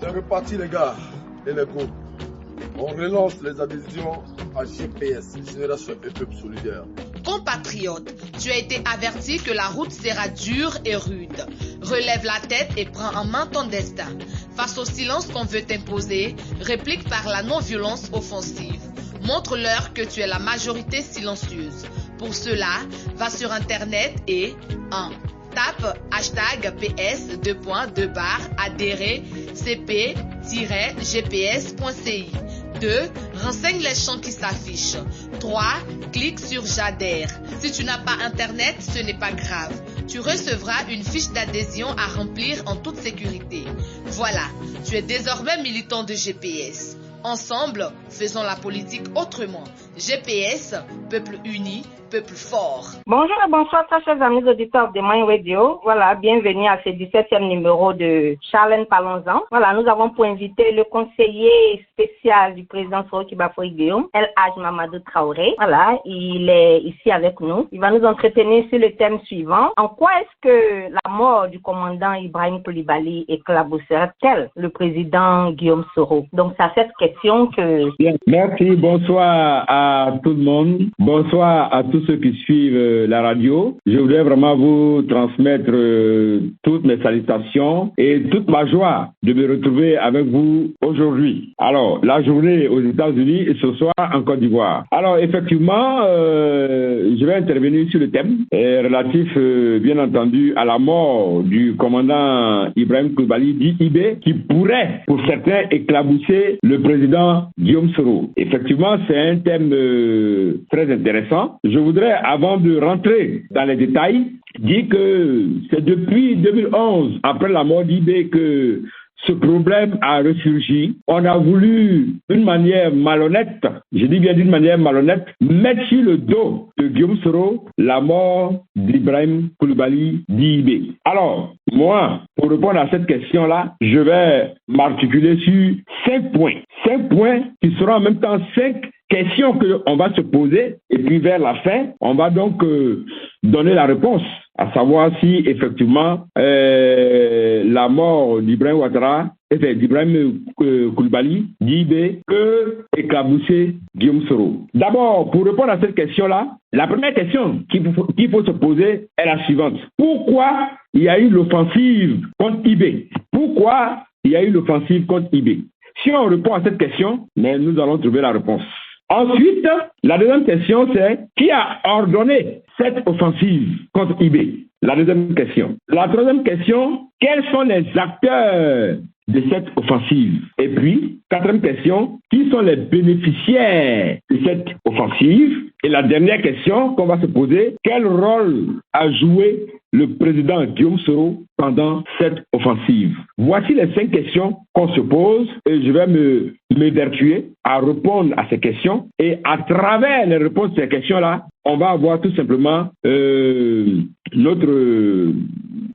C'est reparti les gars et les go. On relance les adhésions à GPS, Génération et Peuple Solidaire. Compatriote, tu as été averti que la route sera dure et rude. Relève la tête et prends en main ton destin. Face au silence qu'on veut t'imposer, réplique par la non-violence offensive. Montre-leur que tu es la majorité silencieuse. Pour cela, va sur Internet et 1. Tape hashtag PS adhérer cp-gps.ci. 2. Renseigne les champs qui s'affichent. 3. Clique sur J'adhère. Si tu n'as pas Internet, ce n'est pas grave. Tu recevras une fiche d'adhésion à remplir en toute sécurité. Voilà, tu es désormais militant de GPS. Ensemble, faisons la politique autrement. GPS, peuple uni, peuple fort. Bonjour et bonsoir, très chers amis auditeurs de Mind Radio. Voilà, bienvenue à ce 17e numéro de Charlène Parlons-en. Voilà, nous avons pour invité le conseiller spécial du président Soroki Bafoué Guillaume, El Hadj Mamadou Traoré. Voilà, il est ici avec nous. Il va nous entretenir sur le thème suivant. En quoi est-ce que la mort du commandant Ibrahim Coulibaly éclaboussera-t-elle le président Guillaume Soro? Donc, c'est à cette question que... Bien, merci, bonsoir à tout le monde. Bonsoir à tous ceux qui suivent la radio. Je voudrais vraiment vous transmettre toutes mes salutations et toute ma joie de me retrouver avec vous aujourd'hui. Alors, la journée aux États-Unis et ce soir en Côte d'Ivoire. Alors, effectivement, je vais intervenir sur le thème relatif, bien entendu, à la mort du commandant Ibrahim Coulibaly, dit IB, qui pourrait, pour certains, éclabousser le président Guillaume Soro. Effectivement, c'est un thème très intéressant. Je voudrais, avant de rentrer dans les détails, dire que c'est depuis 2011, après la mort d'IB, que ce problème a ressurgi. On a voulu, d'une manière malhonnête, je dis bien d'une manière malhonnête, mettre sur le dos de Guillaume Soro la mort d'Ibrahim Coulibaly d'IB. Alors, moi, pour répondre à cette question-là, je vais m'articuler sur 5 points. 5 points qui seront en même temps 5 questions qu'on va se poser, et puis vers la fin, on va donc donner la réponse, à savoir si effectivement la mort d'Ibrahim Coulibaly d'IB peut éclabousser Guillaume Soro. D'abord, pour répondre à cette question-là, la première question qu'il faut se poser est la suivante. Pourquoi il y a eu l'offensive contre IB? Pourquoi il y a eu l'offensive contre IB? Si on répond à cette question, mais nous allons trouver la réponse. Ensuite, la deuxième question, c'est qui a ordonné cette offensive contre IB? La deuxième question. La troisième question, quels sont les acteurs de cette offensive? Et puis, quatrième question, qui sont les bénéficiaires de cette offensive? Et la dernière question qu'on va se poser, quel rôle a joué le président Guillaume Soro pendant cette offensive? Voici les 5 questions qu'on se pose et je vais m'évertuer à répondre à ces questions. Et à travers les réponses à ces questions-là, on va avoir tout simplement notre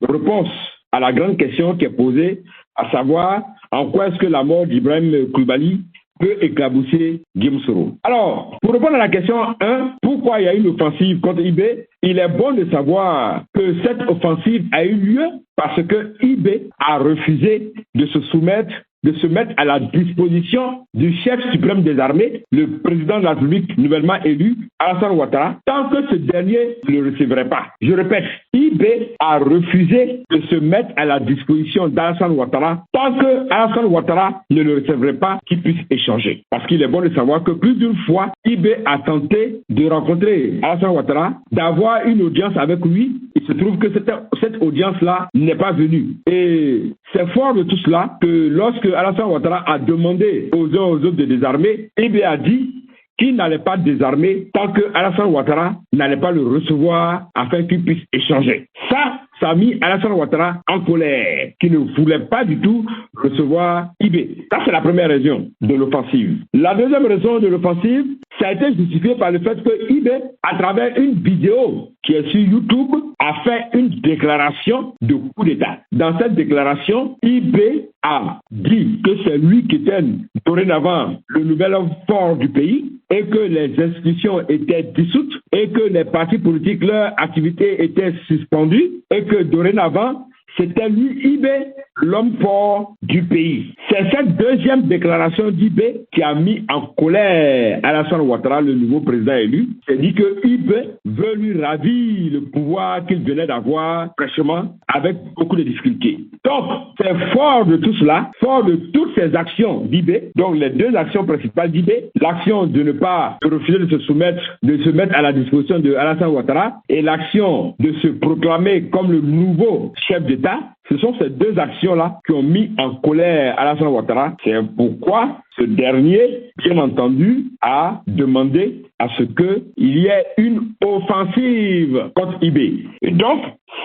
réponse à la grande question qui est posée, à savoir en quoi est-ce que la mort d'Ibrahim Coulibaly peut éclabousser Guillaume Soro. Alors, pour répondre à la question 1, pourquoi il y a eu une offensive contre IB? Il est bon de savoir que cette offensive a eu lieu parce que IB a refusé de se mettre à la disposition du chef suprême des armées, le président de la République nouvellement élu, Alassane Ouattara, tant que ce dernier ne le recevrait pas. Je répète, IB a refusé de se mettre à la disposition d'Alassane Ouattara tant que Alassane Ouattara ne le recevrait pas, qu'il puisse échanger. Parce qu'il est bon de savoir que plus d'une fois, IB a tenté de rencontrer Alassane Ouattara, d'avoir une audience avec lui. Il se trouve que cette audience-là n'est pas venue. Et c'est fort de tout cela que lorsque Alassane Ouattara a demandé aux uns aux autres de désarmer, IB a dit qu'il n'allait pas désarmer tant que Alassane Ouattara n'allait pas le recevoir afin qu'il puisse échanger. Ça a mis Alassane Ouattara en colère, qui ne voulait pas du tout recevoir IB. Ça, c'est la première raison de l'offensive. La deuxième raison de l'offensive, ça a été justifié par le fait que IB, à travers une vidéo qui est sur YouTube, a fait une déclaration de coup d'État. Dans cette déclaration, IB a dit que c'est lui qui était dorénavant le nouvel homme fort du pays et que les institutions étaient dissoutes et que les partis politiques, leur activité était suspendue et que dorénavant, c'était lui, IB, l'homme fort du pays. C'est cette deuxième déclaration d'IB qui a mis en colère Alassane Ouattara, le nouveau président élu. C'est dit que IB veut lui ravir le pouvoir qu'il venait d'avoir fraîchement avec beaucoup de difficultés. Donc, c'est fort de tout cela, fort de toutes ces actions d'IB, donc les deux actions principales d'IB, l'action de ne pas refuser de se mettre à la disposition de Alassane Ouattara et l'action de se proclamer comme le nouveau chef d'État. Ce sont ces deux actions-là qui ont mis en colère Alassane Ouattara. C'est pourquoi ce dernier, bien entendu, a demandé à ce qu'il y ait une offensive contre IB. Et donc,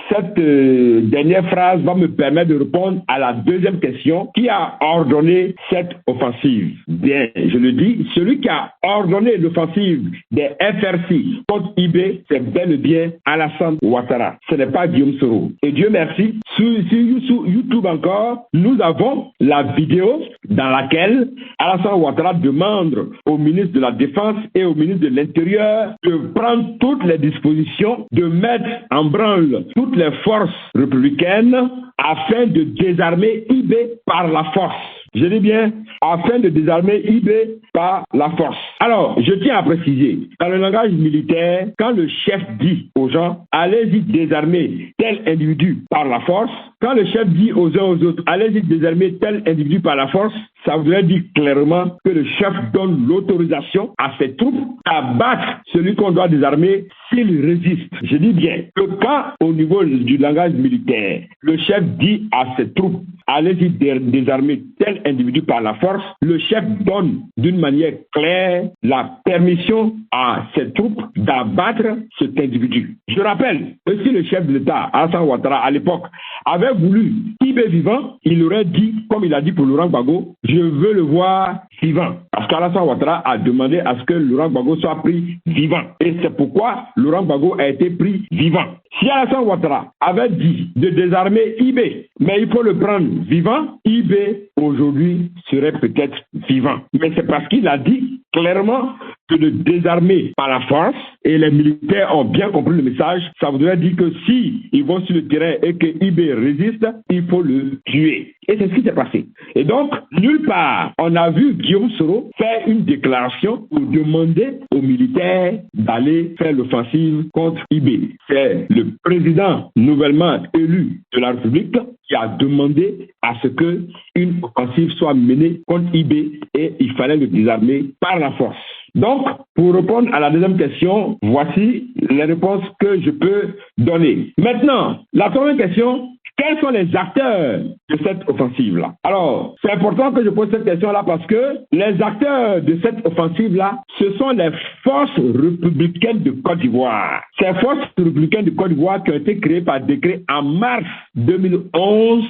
cette dernière phrase va me permettre de répondre à la deuxième question. Qui a ordonné cette offensive? Bien, je le dis, celui qui a ordonné l'offensive des FRC contre IB, c'est bel et bien Alassane Ouattara. Ce n'est pas Guillaume Soro. Et Dieu merci, sur YouTube encore, nous avons la vidéo dans laquelle Alassane Ouattara demande au ministre de la Défense et au ministre de l'Intérieur de prendre toutes les dispositions, de mettre en branle toutes les forces républicaines afin de désarmer IB par la force. Je dis bien, afin de désarmer IB par la force. Alors, je tiens à préciser, dans le langage militaire, quand le chef dit aux gens, allez-y désarmer tel individu par la force, quand le chef dit aux uns aux autres, allez-y désarmer tel individu par la force, ça voudrait dire clairement que le chef donne l'autorisation à ses troupes à battre celui qu'on doit désarmer s'il résiste. Je dis bien que quand, au niveau du langage militaire, le chef dit à ses troupes, allez-y désarmer tel individu par la force, le chef donne d'une manière claire la permission à ses troupes d'abattre cet individu. Je rappelle que si le chef de l'État, Alassane Ouattara, à l'époque, avait voulu IB vivant, il aurait dit, comme il a dit pour Laurent Gbagbo, je veux le voir vivant. Parce qu'Alassane Ouattara a demandé à ce que Laurent Gbagbo soit pris vivant. Et c'est pourquoi Laurent Gbagbo a été pris vivant. Si Alassane Ouattara avait dit de désarmer IB, mais il faut le prendre vivant, IB aujourd'hui serait peut-être vivant. Mais c'est parce qu'il a dit clairement que de désarmer par la force, et les militaires ont bien compris le message, ça voudrait dire que si ils vont sur le terrain et que IB résiste, il faut le tuer. Et c'est ce qui s'est passé. Et donc, nulle part, on a vu Guillaume Soro faire une déclaration pour demander aux militaires d'aller faire l'offensive contre IB. C'est le président nouvellement élu de la République qui a demandé à ce que une offensive soit menée contre IB et il fallait le désarmer par la force. Donc, pour répondre à la deuxième question, voici les réponses que je peux donner. Maintenant, la troisième question, quels sont les acteurs de cette offensive-là? Alors, c'est important que je pose cette question-là parce que les acteurs de cette offensive-là, ce sont les forces républicaines de Côte d'Ivoire. Ces forces républicaines de Côte d'Ivoire qui ont été créées par décret en mars 2011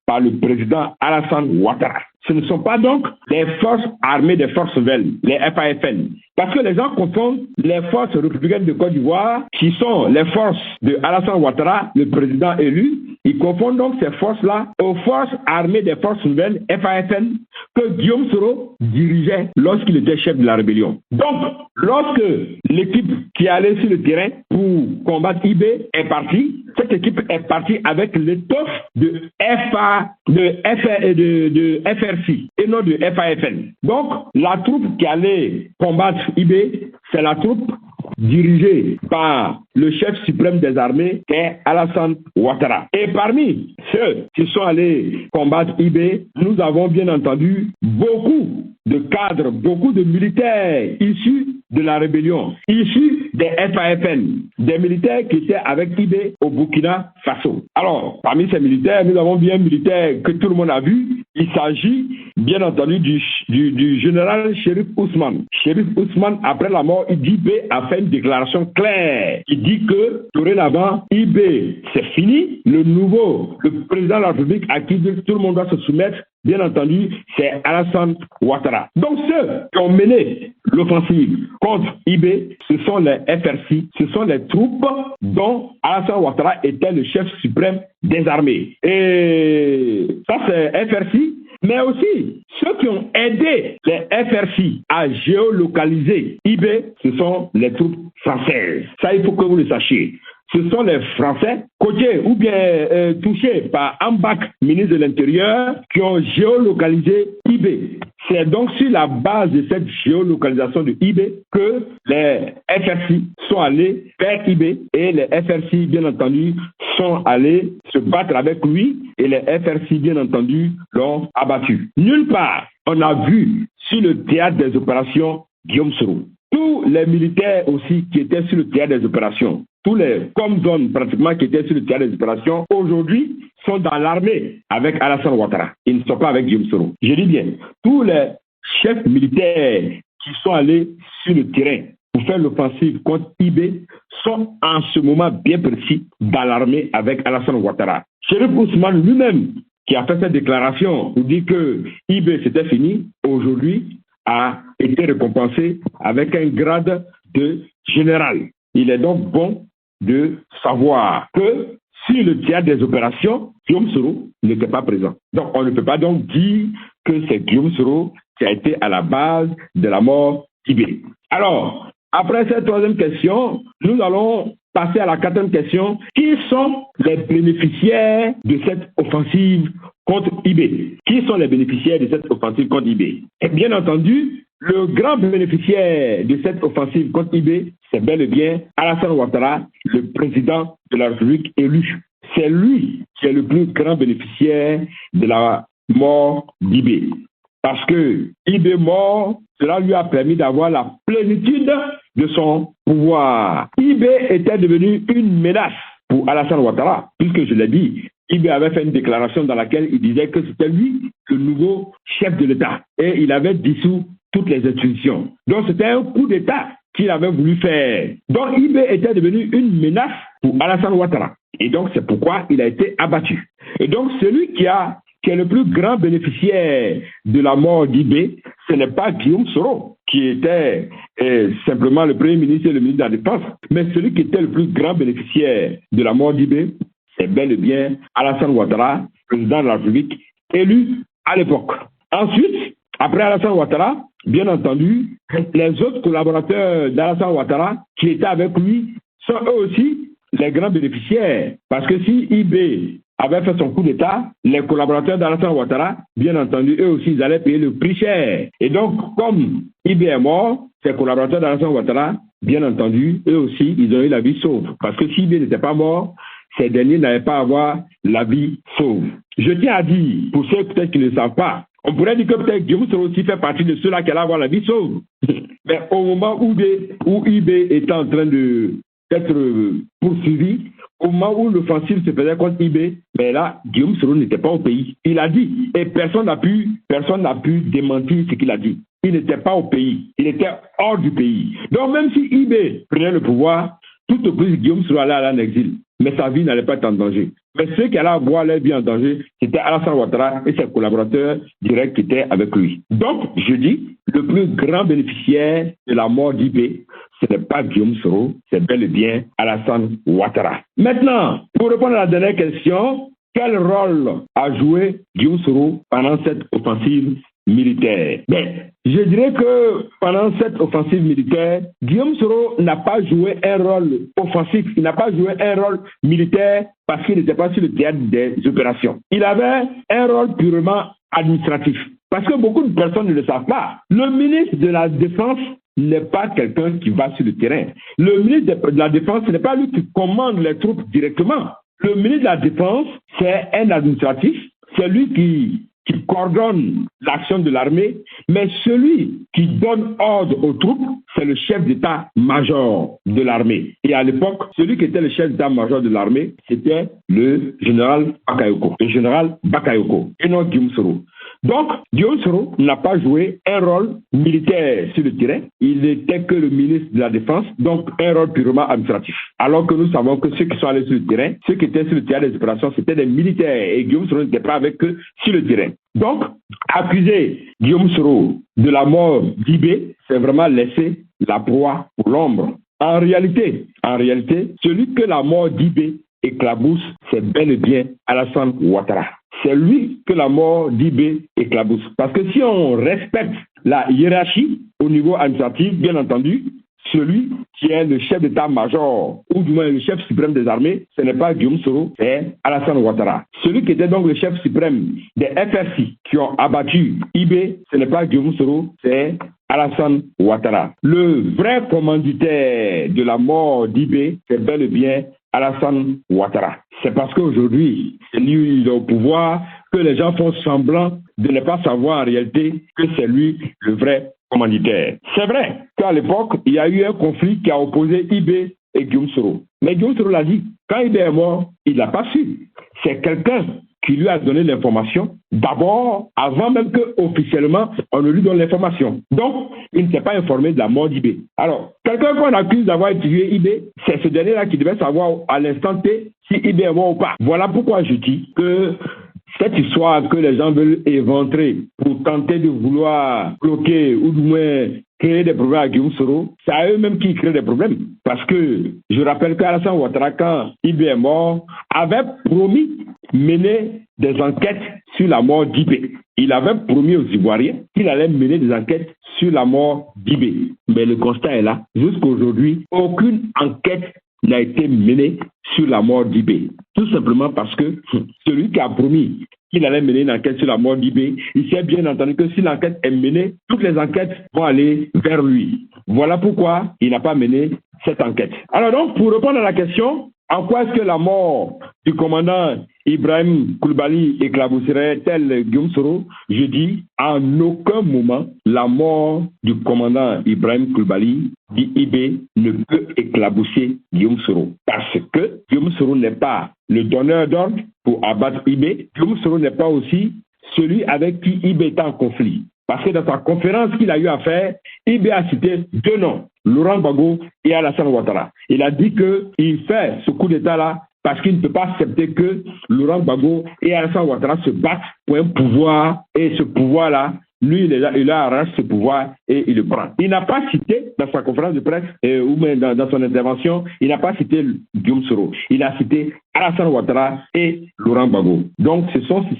par le président Alassane Ouattara. Ce ne sont pas donc les forces armées des forces nouvelles, les FAFN. Parce que les gens confondent les forces républicaines de Côte d'Ivoire, qui sont les forces de Alassane Ouattara, le président élu. Ils confondent donc ces forces-là aux forces armées des forces nouvelles, FAFN, que Guillaume Soro dirigeait lorsqu'il était chef de la rébellion. Donc, lorsque l'équipe qui allait sur le terrain pour combattre IB est partie, cette équipe est partie avec l'étoffe de FRC et non de FAFN. Donc, la troupe qui allait combattre IB, c'est la troupe dirigée par le chef suprême des armées, qui est Alassane Ouattara. Et parmi ceux qui sont allés combattre IB, nous avons bien entendu beaucoup de cadres, beaucoup de militaires issus de la rébellion, issus des FAFN, des militaires qui étaient avec IB au Burkina Faso. Alors, parmi ces militaires, nous avons bien un militaire que tout le monde a vu. Il s'agit, bien entendu, du général Chérif Ousmane. Chérif Ousmane, après la mort, IB a fait une déclaration claire. Il dit que, dorénavant, IB, c'est fini. Le président de la République à qui tout le monde doit se soumettre, bien entendu, c'est Alassane Ouattara. Donc ceux qui ont mené l'offensive contre IB, ce sont les FRC, ce sont les troupes dont Alassane Ouattara était le chef suprême des armées. Et ça c'est FRC, mais aussi ceux qui ont aidé les FRC à géolocaliser IB, ce sont les troupes françaises. Ça, il faut que vous le sachiez. ce sont les Français, coachés ou bien touchés par Ambak, ministre de l'Intérieur, qui ont géolocalisé IB. C'est donc sur la base de cette géolocalisation de IB que les FRC sont allés vers IB et les FRC, bien entendu, sont allés se battre avec lui et les FRC, bien entendu, l'ont abattu. Nulle part, on a vu sur le théâtre des opérations Guillaume Soro. Tous les militaires aussi qui étaient sur le théâtre des opérations, tous les com-zones pratiquement qui étaient sur le théâtre des opérations, aujourd'hui sont dans l'armée avec Alassane Ouattara. Ils ne sont pas avec Guillaume Soro. Je dis bien, tous les chefs militaires qui sont allés sur le terrain pour faire l'offensive contre IB sont en ce moment bien précis dans l'armée avec Alassane Ouattara. Chérif Ousmane lui-même, qui a fait cette déclaration pour dire que IB c'était fini, aujourd'hui a été récompensé avec un grade de général. Il est donc bon de savoir que sur le théâtre des opérations, Guillaume Soro n'était pas présent. Donc on ne peut pas donc dire que c'est Guillaume Soro qui a été à la base de la mort d'IB. Alors, après cette troisième question, nous allons passer à la quatrième question. Qui sont les bénéficiaires de cette offensive contre IB? Qui sont les bénéficiaires de cette offensive contre IB? Et bien entendu, le grand bénéficiaire de cette offensive contre IB, c'est bel et bien Alassane Ouattara, le président de la République élu. C'est lui qui est le plus grand bénéficiaire de la mort d'IB. Parce que IB mort, cela lui a permis d'avoir la plénitude de son pouvoir. IB était devenu une menace pour Alassane Ouattara, puisque je l'ai dit, IB avait fait une déclaration dans laquelle il disait que c'était lui le nouveau chef de l'État et il avait dissous toutes les institutions. Donc c'était un coup d'État qu'il avait voulu faire. Donc IB était devenu une menace pour Alassane Ouattara. Et donc c'est pourquoi il a été abattu. Et donc celui qui est le plus grand bénéficiaire de la mort d'IB, ce n'est pas Guillaume Soro, qui était simplement le Premier ministre et le ministre de la Défense, mais celui qui était le plus grand bénéficiaire de la mort d'IB, c'est bel et bien Alassane Ouattara, président de la République, élu à l'époque. Ensuite, après Alassane Ouattara, bien entendu, les autres collaborateurs d'Alassane Ouattara qui étaient avec lui sont eux aussi les grands bénéficiaires. Parce que si IB avait fait son coup d'État, les collaborateurs d'Alassane Ouattara, bien entendu, eux aussi, ils allaient payer le prix cher. Et donc, comme IB est mort, ces collaborateurs d'Alassane Ouattara, bien entendu, eux aussi, ils ont eu la vie sauve. Parce que si IB n'était pas mort, ces derniers n'allaient pas avoir la vie sauve. Je tiens à dire, pour ceux peut-être qui ne le savent pas, on pourrait dire que peut-être Guillaume Soro aussi fait partie de ceux-là qui allaient avoir la vie sauve. Mais au moment où IB était en train d'être poursuivi, au moment où l'offensive se faisait contre IB, mais là, Guillaume Soro n'était pas au pays. Il a dit, et personne n'a pu démentir ce qu'il a dit. Il n'était pas au pays, il était hors du pays. Donc même si IB prenait le pouvoir, tout au plus Guillaume Soro allait aller en exil. Mais sa vie n'allait pas être en danger. Mais ceux qui allaient avoir leur vie en danger, c'était Alassane Ouattara et ses collaborateurs directs qui étaient avec lui. Donc, je dis, le plus grand bénéficiaire de la mort d'IB, ce n'est pas Guillaume Soro, c'est bel et bien Alassane Ouattara. Maintenant, pour répondre à la dernière question, quel rôle a joué Guillaume Soro pendant cette offensive militaire? Je dirais que pendant cette offensive militaire, Guillaume Soro n'a pas joué un rôle offensif, il n'a pas joué un rôle militaire parce qu'il n'était pas sur le théâtre des opérations. Il avait un rôle purement administratif. Parce que beaucoup de personnes ne le savent pas. Le ministre de la Défense n'est pas quelqu'un qui va sur le terrain. Le ministre de la Défense, ce n'est pas lui qui commande les troupes directement. Le ministre de la Défense, c'est un administratif, c'est lui qui coordonne l'action de l'armée, mais celui qui donne ordre aux troupes, c'est le chef d'état-major de l'armée. Et à l'époque, celui qui était le chef d'état-major de l'armée, c'était le général Bakayoko, et non Guillaume Soro. Donc, Guillaume Soro n'a pas joué un rôle militaire sur le terrain. Il n'était que le ministre de la Défense, donc un rôle purement administratif. Alors que nous savons que ceux qui sont allés sur le terrain, ceux qui étaient sur le théâtre des opérations, c'était des militaires et Guillaume Soro n'était pas avec eux sur le terrain. Donc, accuser Guillaume Soro de la mort d'IB, c'est vraiment laisser la proie pour l'ombre. En réalité, celui que la mort d'IB éclabousse, c'est bel et bien Alassane Ouattara. C'est lui que la mort d'IB éclabousse. Parce que si on respecte la hiérarchie au niveau administratif, bien entendu, celui qui est le chef d'état-major, ou du moins le chef suprême des armées, ce n'est pas Guillaume Soro, c'est Alassane Ouattara. Celui qui était donc le chef suprême des FRC qui ont abattu IB, ce n'est pas Guillaume Soro, c'est Alassane Ouattara. Le vrai commanditaire de la mort d'IB, c'est bel et bien Alassane Ouattara. C'est parce qu'aujourd'hui, c'est lui au pouvoir que les gens font semblant de ne pas savoir en réalité que c'est lui le vrai commanditaire. C'est vrai qu'à l'époque, il y a eu un conflit qui a opposé IB et Guillaume Soro. Mais Guillaume Soro l'a dit, quand IB est mort, il ne l'a pas su. C'est quelqu'un qui lui a donné l'information, d'abord, avant même qu'officiellement, on ne lui donne l'information. Donc, il ne s'est pas informé de la mort d'IB. Alors, quelqu'un qu'on accuse d'avoir tué IB, c'est ce dernier-là qui devait savoir à l'instant T si IB est mort ou pas. Voilà pourquoi je dis que cette histoire que les gens veulent éventrer pour tenter de vouloir bloquer ou du moins créer des problèmes à Guillaume Soro, c'est à eux-mêmes qui créent des problèmes. Parce que je rappelle qu'Alassane Ouattara, quand IB est mort, avait promis mener des enquêtes sur la mort d'IB. Il avait promis aux Ivoiriens qu'il allait mener des enquêtes sur la mort d'IB. Mais le constat est là. Jusqu'à aujourd'hui, aucune enquête n'a été menée sur la mort d'IB. Tout simplement parce que celui qui a promis qu'il allait mener une enquête sur la mort d'IB, il sait bien entendu que si l'enquête est menée, toutes les enquêtes vont aller vers lui. Voilà pourquoi il n'a pas mené cette enquête. Alors donc, pour répondre à la question, en quoi est-ce que la mort du commandant Ibrahim Koulibaly éclabousserait tel Guillaume Soro? Je dis, en aucun moment, la mort du commandant Ibrahim Koulibaly, dit IB, ne peut éclabousser Guillaume Soro. Parce que Guillaume Soro n'est pas le donneur d'ordre pour abattre IB. Guillaume Soro n'est pas aussi celui avec qui IB est en conflit. Parce que dans sa conférence qu'il a eu à faire, IB a cité deux noms, Laurent Gbagbo et Alassane Ouattara. Il a dit qu'il fait ce coup d'État-là parce qu'il ne peut pas accepter que Laurent Gbagbo et Alassane Ouattara se battent pour un pouvoir, et ce pouvoir-là, lui, il a arraché ce pouvoir et il le prend. Il n'a pas cité dans sa conférence de presse ou même dans son intervention, il n'a pas cité Guillaume Soro. Il a cité Alassane Ouattara et Laurent Gbagbo. Donc,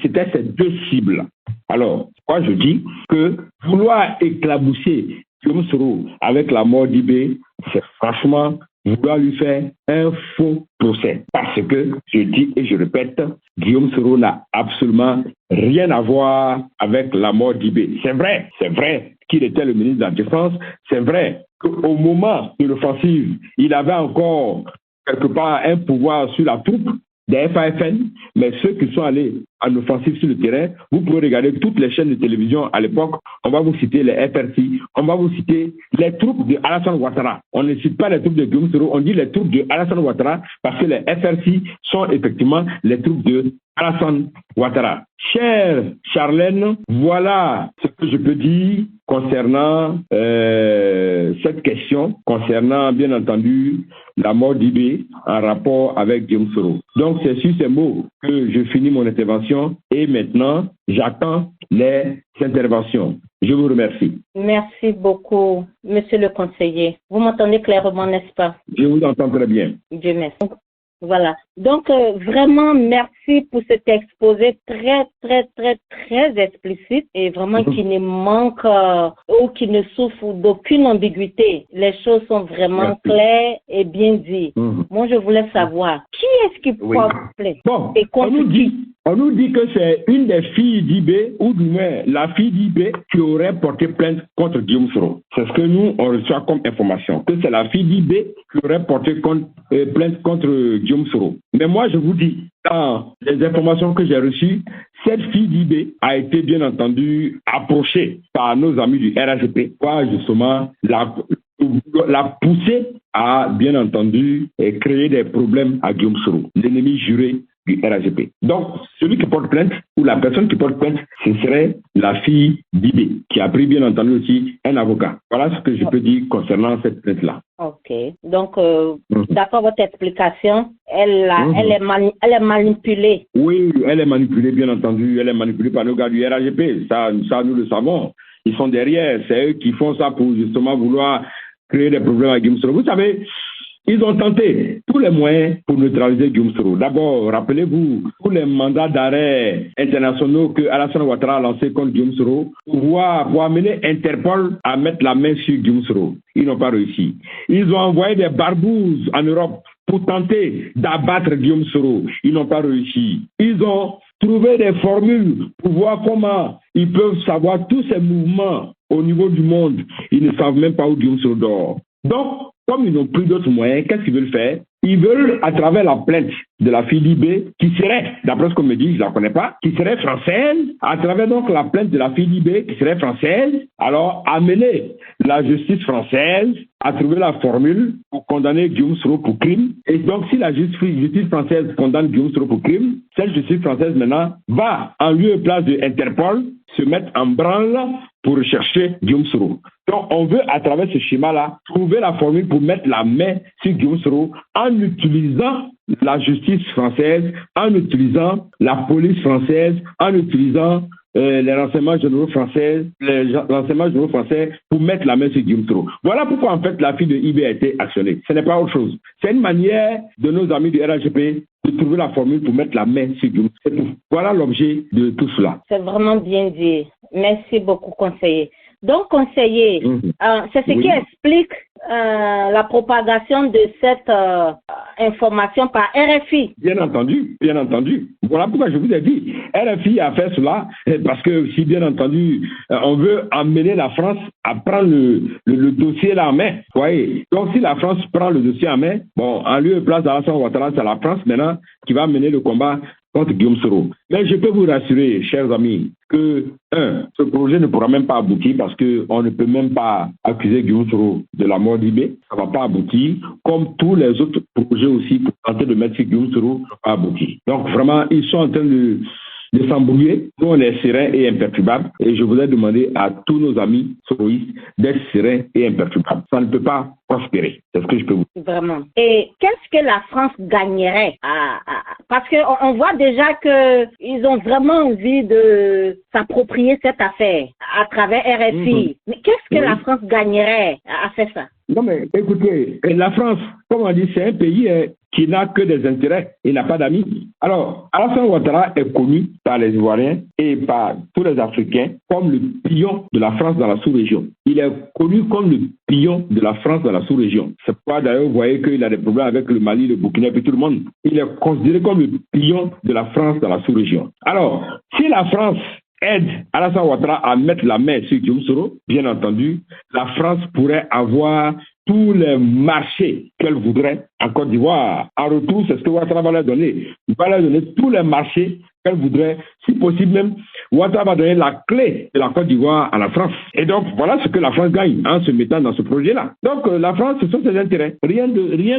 c'était ces deux cibles. Alors, moi je dis que vouloir éclabousser Guillaume Soro avec la mort d'IB, c'est franchement vouloir lui faire un faux procès. Parce que, je dis et je répète, Guillaume Soro n'a absolument rien à voir avec la mort d'IB. C'est vrai qu'il était le ministre de la Défense, c'est vrai qu'au moment de l'offensive, il avait encore quelque part un pouvoir sur la troupe des FAFN, mais ceux qui sont allés en offensive sur le terrain, vous pouvez regarder toutes les chaînes de télévision à l'époque, on va vous citer les FRC, on va vous citer les troupes de Alassane Ouattara. On ne cite pas les troupes de Guillaume Soro, on dit les troupes de Alassane Ouattara parce que les FRC sont effectivement les troupes de Alassane Ouattara. Chère Charlène, voilà ce que je peux dire concernant cette question, concernant bien entendu la mort d'IB en rapport avec Guillaume Soro. Donc c'est sur ces mots que je finis mon intervention et maintenant j'attends les interventions. Je vous remercie. Merci beaucoup, monsieur le conseiller. Vous m'entendez clairement, n'est-ce pas? Je vous entends très bien. Dieu merci. Voilà. Donc, vraiment, merci pour cet exposé très, très, très, très explicite et vraiment qui ne manque ou qui ne souffre d'aucune ambiguïté. Les choses sont vraiment claires et bien dites. Moi, je voulais savoir, qui est-ce qui porte plainte? Bon, on nous dit que c'est une des filles d'IB, ou du moins la fille d'IB, qui aurait porté plainte contre Guillaume Soro. C'est ce que nous, on reçoit comme information, que c'est la fille d'IB qui aurait porté plainte contre Guillaume Soro. Mais moi, je vous dis, dans les informations que j'ai reçues, cette fille d'IB a été bien entendu approchée par nos amis du RAGP pour justement la pousser à bien entendu créer des problèmes à Guillaume Soro, l'ennemi juré du RAGP. Donc, celui qui porte plainte ou la personne qui porte plainte, ce serait la fille d'IB, qui a pris bien entendu aussi un avocat. Voilà ce que je peux dire concernant cette plainte-là. Ok. Donc, d'accord, votre explication, elle est manipulée. Oui, elle est manipulée, bien entendu. Elle est manipulée par nos gars du RAGP. Ça, nous le savons. Ils sont derrière. C'est eux qui font ça pour justement vouloir créer des problèmes à Guillaume Soro. Vous savez, Ils ont tenté tous les moyens pour neutraliser Guillaume Soro. D'abord, rappelez-vous tous les mandats d'arrêt internationaux que Alassane Ouattara a lancés contre Guillaume Soro pour amener Interpol à mettre la main sur Guillaume Soro. Ils n'ont pas réussi. Ils ont envoyé des barbouzes en Europe pour tenter d'abattre Guillaume Soro. Ils n'ont pas réussi. Ils ont trouvé des formules pour voir comment ils peuvent savoir tous ces mouvements au niveau du monde. Ils ne savent même pas où Guillaume Soro dort. Donc, comme ils n'ont plus d'autres moyens, qu'est-ce qu'ils veulent faire? Ils veulent, à travers la plainte de la fille Libé, qui serait, d'après ce qu'on me dit, je ne la connais pas, qui serait française, à travers donc la plainte de la fille Libé, qui serait française, alors amener la justice française à trouver la formule pour condamner Guillaume Soro pour crime. Et donc, si la justice française condamne Guillaume Soro pour crime, cette justice française maintenant va, en lieu et place de Interpol, se mettre en branle pour rechercher Guillaume Soro. Donc, on veut, à travers ce schéma-là, trouver la formule pour mettre la main sur Guillaume Soro en utilisant la justice française, en utilisant la police française, en utilisant les renseignements généraux français, pour mettre la main sur Guillaume Soro. Voilà pourquoi, en fait, la fille de IB a été actionnée. Ce n'est pas autre chose. C'est une manière de nos amis du RHGP de trouver la formule pour mettre la main sur Guillaume Soro. C'est tout. Voilà l'objet de tout cela. C'est vraiment bien dit. Merci beaucoup, conseiller. Donc, conseiller, c'est ce qui explique la propagation de cette information par RFI. Bien entendu, bien entendu. Voilà pourquoi je vous ai dit, RFI a fait cela parce que si bien entendu, on veut amener la France à prendre le dossier là en main. Vous voyez. Donc si la France prend le dossier en main, bon, en lieu et place d'Alassane Ouattara, c'est la France maintenant qui va mener le combat contre Guillaume Soro. Mais je peux vous rassurer, chers amis, que, ce projet ne pourra même pas aboutir parce qu'on ne peut même pas accuser Guillaume Soro de la mort d'Ibé. Ça ne va pas aboutir, comme tous les autres projets aussi pour tenter de mettre sur Guillaume Soro ne vont pas aboutir. Donc vraiment, ils sont en train de s'embrouiller. Nous, on est sereins et imperturbables. Et je voudrais demander à tous nos amis soroïstes d'être sereins et imperturbables. Ça ne peut pas prospérer. C'est ce que je peux vous dire. Vraiment. Et qu'est-ce que la France gagnerait parce qu'on voit déjà qu'ils ont vraiment envie de s'approprier cette affaire à travers RFI. Mais qu'est-ce que la France gagnerait à faire ça? Non, mais écoutez, la France, comme on dit, c'est un pays qui n'a que des intérêts. Il n'a pas d'amis. Alors, Alassane Ouattara est connu par les Ivoiriens et par tous les Africains comme le pion de la France dans la sous-région. Il est connu comme le pion de la France dans la sous-région. C'est pourquoi d'ailleurs vous voyez qu'il a des problèmes avec le Mali, le Burkina et tout le monde. Il est considéré comme le pion de la France dans la sous-région. Alors, si la France aide Alassane Ouattara à mettre la main sur Guillaume Soro, bien entendu, la France pourrait avoir tous les marchés qu'elle voudrait en Côte d'Ivoire. En retour, c'est ce que Ouattara va leur donner. Il va leur donner tous les marchés qu'elle voudrait. Si possible même, Ouattara va donner la clé de la Côte d'Ivoire à la France. Et donc, voilà ce que la France gagne en se mettant dans ce projet-là. Donc, la France, ce sont ses intérêts. Rien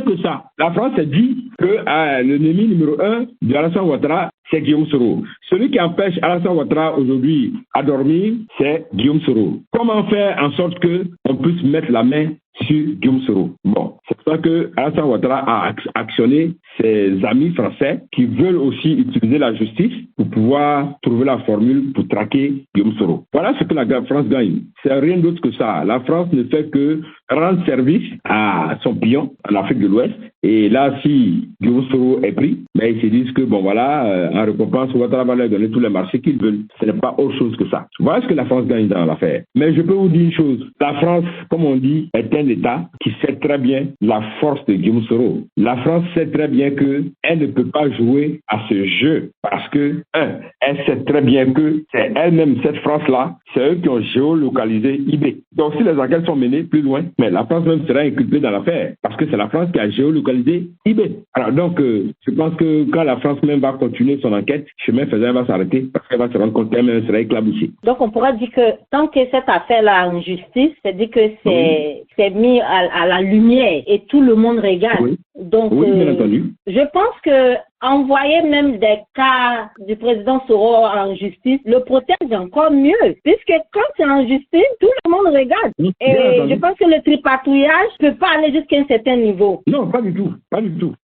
que ça. La France a dit que l'ennemi numéro 1 de Alassane Ouattara, c'est Guillaume Soro. Celui qui empêche Alassane Ouattara aujourd'hui à dormir, c'est Guillaume Soro. Comment faire en sorte qu'on puisse mettre la main sur Guillaume Soro? Bon, c'est pour ça que Alassane Ouattara a actionné ses amis français qui veulent aussi utiliser la justice pour pouvoir trouver la formule pour traquer Guillaume Soro. Voilà ce que la France gagne. C'est rien d'autre que ça. La France ne fait que rendre service à son pion en Afrique de l'Ouest. Et là, si Guillaume Soro est pris, mais ils se disent que, bon voilà, en récompense, Ouattara va leur donner tous les marchés qu'ils veulent. Ce n'est pas autre chose que ça. Voilà ce que la France gagne dans l'affaire. Mais je peux vous dire une chose. La France, comme on dit, est un État qui sait très bien la force de Guillaume Soro. La France sait très bien qu'elle ne peut pas jouer à ce jeu parce que, elle sait très bien que c'est elle-même, cette France-là, c'est eux qui ont géolocalisé IB. Donc si les enquêtes sont menées plus loin, mais la France même sera inculpée dans l'affaire parce que c'est la France qui a géolocalisé IB. Alors donc, je pense que quand la France même va continuer son enquête, chemin faisant, elle va s'arrêter parce qu'elle va se rendre compte qu'elle-même sera éclaboussée. Donc on pourrait dire que tant que cette affaire-là en justice, c'est-à-dire que c'est mis à la lumière et tout le monde regarde. Oui. Donc, oui, bien entendu. Je pense que envoyer même des cas du président Soro en justice le protège encore mieux. Puisque quand c'est en justice, tout le monde regarde. Et je pense que le tripatouillage ne peut pas aller jusqu'à un certain niveau. Non, pas du tout. Pas du tout.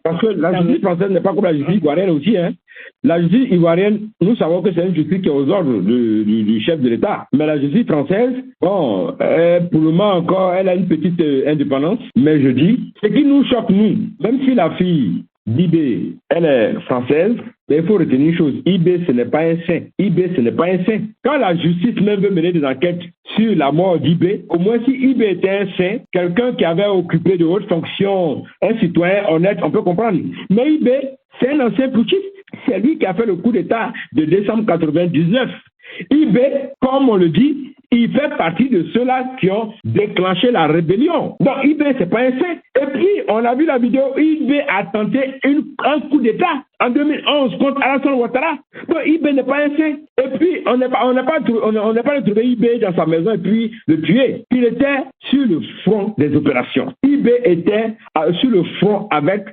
Parce que la justice française n'est pas comme la justice ivoirienne aussi. Hein. La justice ivoirienne, nous savons que c'est une justice qui est aux ordres du chef de l'État. Mais la justice française, bon, pour le moment encore, elle a une petite indépendance. Mais je dis, ce qui nous choque, nous, même si la fille d'IB, elle est française, mais il faut retenir une chose, IB, ce n'est pas un saint. IB, ce n'est pas un saint. Quand la justice même veut mener des enquêtes sur la mort d'IB, au moins si IB était un saint, quelqu'un qui avait occupé de hautes fonctions, un citoyen honnête, on peut comprendre. Mais IB, c'est un ancien putschiste. C'est lui qui a fait le coup d'État de décembre 99. IB, comme on le dit, il fait partie de ceux-là qui ont déclenché la rébellion. Donc IB, c'est pas un saint. Et puis, on a vu la vidéo, IB a tenté un coup d'État en 2011 contre Alassane Ouattara. Donc IB n'est pas un saint. Et puis, on n'a pas retrouvé IB dans sa maison et puis le tuer. Il était sur le front des opérations. IB était sur le front avec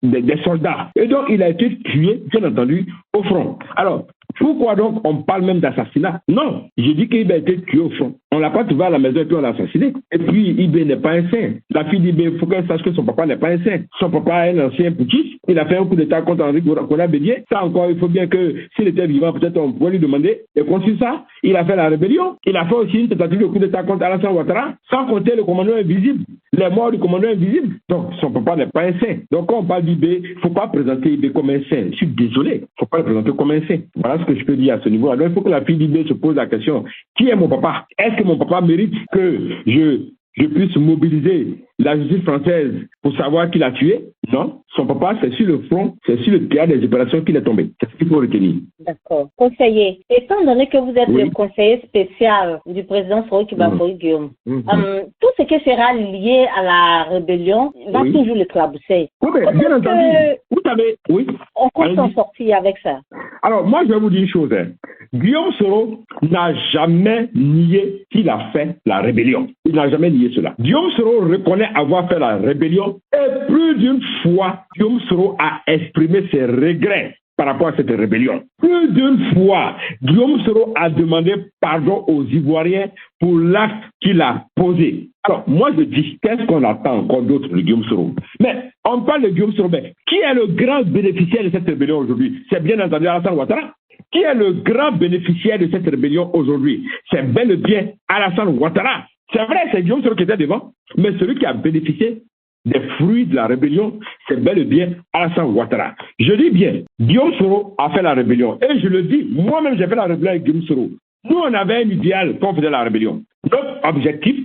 des soldats. Et donc, il a été tué, bien entendu, au front. Alors, pourquoi donc on parle même d'assassinat? Non, j'ai dit qu'il a été tué au front. On ne l'a pas trouvé à la maison et puis on l'a assassiné. Et puis, IB n'est pas un saint. La fille d'IB, il faut qu'elle sache que son papa n'est pas un saint. Son papa est un ancien putschiste. Il a fait un coup d'État contre Henri Konan Bédié. Ça encore, il faut bien que s'il était vivant, peut-être on pourrait lui demander. Et contre ça, il a fait la rébellion. Il a fait aussi une tentative de coup d'État contre Alassane Ouattara, sans compter le commandant invisible, les morts du commandant invisible. Donc, son papa n'est pas un saint. Donc, quand on parle d'IB, il ne faut pas présenter IB comme un saint. Je suis désolé. Il ne faut pas le présenter comme un saint. Voilà ce que je peux dire à ce niveau. Alors, il faut que la fille d'IB se pose la question. Qui est mon papa? Est-ce que mon papa mérite que je puisse mobiliser la justice française pour savoir qui l'a tué? Non. Son papa, c'est sur le front, c'est sur le théâtre des opérations qu'il est tombé. C'est ce qu'il faut retenir. D'accord. Conseiller, étant donné que vous êtes le conseiller spécial du président Faure Gbagbo Guillaume, tout ce qui sera lié à la rébellion va toujours l'éclabousser. Oui, mais bien entendu. Vous savez, on compte s'en sortir avec ça. Alors, moi, je vais vous dire une chose. Guillaume Soro n'a jamais nié qu'il a fait la rébellion. Il n'a jamais nié cela. Guillaume Soro reconnaît avoir fait la rébellion et plus d'une fois, Guillaume Soro a exprimé ses regrets par rapport à cette rébellion. Plus d'une fois, Guillaume Soro a demandé pardon aux Ivoiriens pour l'acte qu'il a posé. Alors, moi je dis, qu'est-ce qu'on attend encore d'autre de Guillaume Soro? Mais on parle de Guillaume Soro, mais qui est le grand bénéficiaire de cette rébellion aujourd'hui? C'est bien entendu Alassane Ouattara. Qui est le grand bénéficiaire de cette rébellion aujourd'hui? C'est bel et bien Alassane Ouattara. C'est vrai, c'est Guillaume Soro qui était devant, mais celui qui a bénéficié des fruits de la rébellion, c'est bel et bien Alassane Ouattara. Je dis bien, Guillaume Soro a fait la rébellion. Et je le dis, moi-même j'ai fait la rébellion avec Guillaume Soro. Nous, on avait un idéal quand on faisait la rébellion. Notre objectif,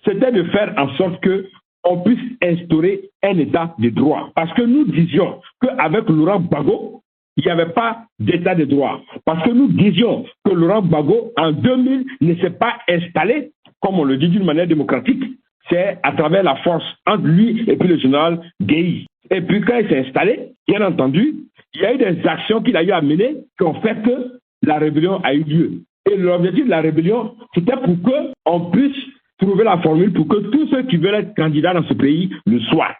c'était de faire en sorte qu'on puisse instaurer un état de droit. Parce que nous disions qu'avec Laurent Gbagbo, il n'y avait pas d'état de droit. Parce que nous disions que Laurent Gbagbo, en 2000, ne s'est pas installé, comme on le dit d'une manière démocratique, c'est à travers la force entre lui et puis le général Gueye. Et puis quand il s'est installé, bien entendu, il y a eu des actions qu'il a eu à mener qui ont fait que la rébellion a eu lieu. Et l'objectif de la rébellion, c'était pour qu'on puisse trouver la formule pour que tous ceux qui veulent être candidats dans ce pays le soient.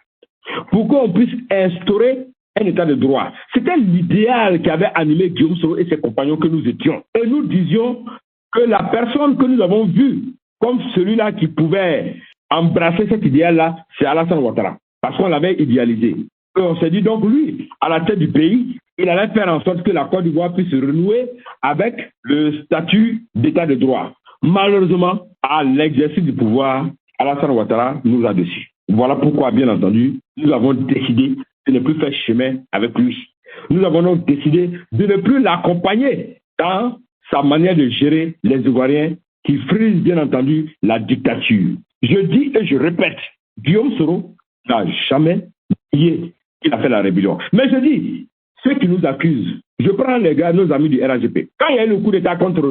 Pour qu'on puisse instaurer un état de droit. C'était l'idéal qui avait animé Guillaume Soro et ses compagnons que nous étions. Et nous disions que la personne que nous avons vue comme celui-là qui pouvait embrasser cet idéal-là, c'est Alassane Ouattara. Parce qu'on l'avait idéalisé. Et on s'est dit donc, lui, à la tête du pays, il allait faire en sorte que la Côte d'Ivoire puisse se renouer avec le statut d'état de droit. Malheureusement, à l'exercice du pouvoir, Alassane Ouattara nous a déçus. Voilà pourquoi, bien entendu, nous avons décidé de ne plus faire chemin avec lui. Nous avons donc décidé de ne plus l'accompagner dans sa manière de gérer les Ivoiriens qui frisent, bien entendu, la dictature. Je dis et je répète, Guillaume Soro n'a jamais nié qu'il a fait la rébellion. Mais je dis, ceux qui nous accusent, je prends les gars, nos amis du RAGP. Quand il y a eu le coup d'État contre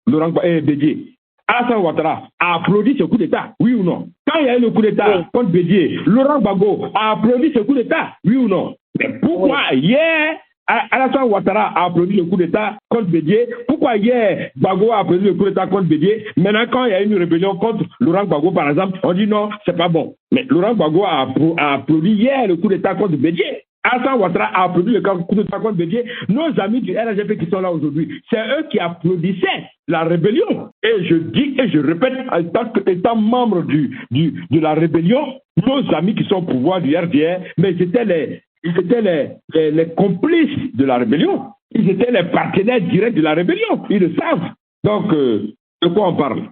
Laurent Bédié, Alassane Ouattara a applaudi ce coup d'État, oui ou non? Quand il y a eu le coup d'État contre Bédié, Laurent Gbagbo a applaudi ce coup d'État, oui ou non? Mais pourquoi hier, Alassane Ouattara a applaudi le coup d'État contre Bédié? Pourquoi hier, Gbagbo a applaudi le coup d'État contre Bédié? Maintenant, quand il y a une rébellion contre Laurent Gbagbo, par exemple, on dit non, c'est pas bon. Mais Laurent Gbagbo a applaudi hier le coup d'État contre Bédié. Alassane Ouattara a produit le coup d'État contre Bédié. Nos amis du RGP qui sont là aujourd'hui, c'est eux qui applaudissaient la rébellion. Et je dis et je répète, en tant qu'étant membre de la rébellion, nos amis qui sont au pouvoir du RDR, mais ils étaient les complices de la rébellion. Ils étaient les partenaires directs de la rébellion. Ils le savent. Donc, de quoi on parle?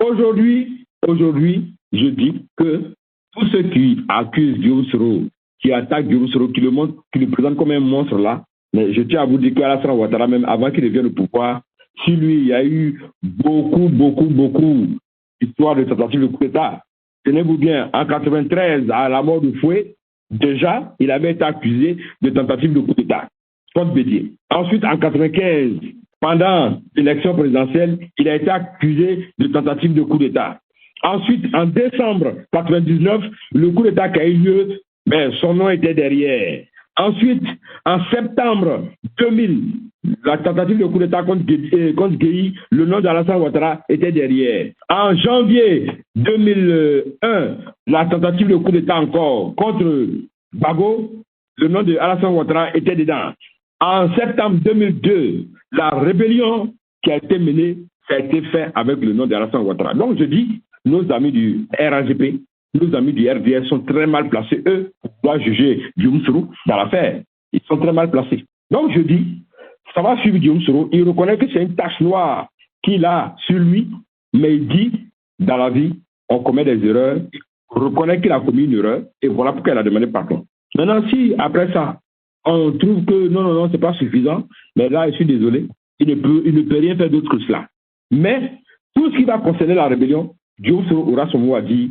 Aujourd'hui, je dis que tous ceux qui accusent Guillaume Soro, qui attaquent Guillaume Soro, qui le présentent comme un monstre là, mais je tiens à vous dire qu'Alassane Ouattara, même avant qu'il devienne au pouvoir, si lui, il y a eu beaucoup d'histoires de tentatives de coup d'État. Tenez-vous bien, en 93, à la mort de Fouet, déjà, il avait été accusé de tentative de coup d'État contre Bédié. Ensuite, en 95, pendant l'élection présidentielle, il a été accusé de tentative de coup d'État. Ensuite, en décembre 99, le coup d'État qui a eu lieu, ben, son nom était derrière. Ensuite, en septembre 2000, la tentative de coup d'État contre Gueye, le nom d'Alassane Ouattara était derrière. En janvier 2001, la tentative de coup d'État encore contre Bago, le nom d'Alassane Ouattara était dedans. En septembre 2002, la rébellion qui a été menée, ça a été fait avec le nom d'Alassane Ouattara. Donc je dis, nos amis du RAGP, nos amis du RDS sont très mal placés. Eux doivent juger Guillaume Soro dans l'affaire. Ils sont très mal placés. Donc je dis, ça va suivre Guillaume Soro. Il reconnaît que c'est une tache noire qu'il a sur lui, mais il dit, dans la vie, on commet des erreurs. Il reconnaît qu'il a commis une erreur, et voilà pourquoi il a demandé pardon. Maintenant, si après ça, on trouve que non, c'est pas suffisant, mais là, je suis désolé, il ne peut rien faire d'autre que cela. Mais tout ce qui va concerner la rébellion, Guillaume Soro aura son mot à dire.